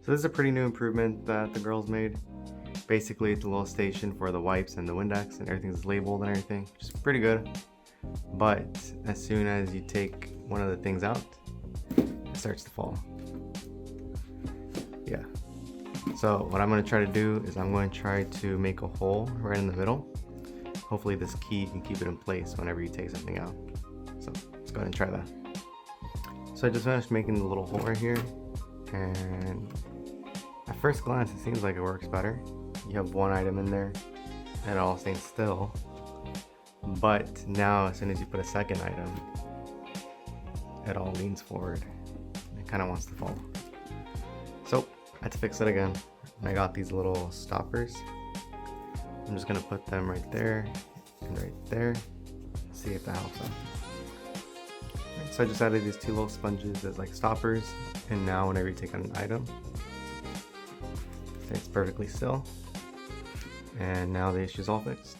So this is a pretty new improvement that the girls made. Basically, it's a little station for the wipes and the Windex, and everything's labeled and everything, which is pretty good. But as soon as you take one of the things out, it starts to fall. Yeah. So what I'm going to try to do is I'm going to try to make a hole right in the middle. Hopefully this key can keep it in place whenever you take something out. So let's go ahead and try that. So I just finished making the little hole right here, and at first glance it seems like it works better. You have one item in there and it all stays still, but now as soon as you put a second item, it all leans forward. It kind of wants to fall. So I had to fix it again. I got these little stoppers. I'm just gonna put them right there and right there. See if that helps out. Right, so I just added these two little sponges as like stoppers, and now whenever you take out an item, it's perfectly still. And now the issue's all fixed.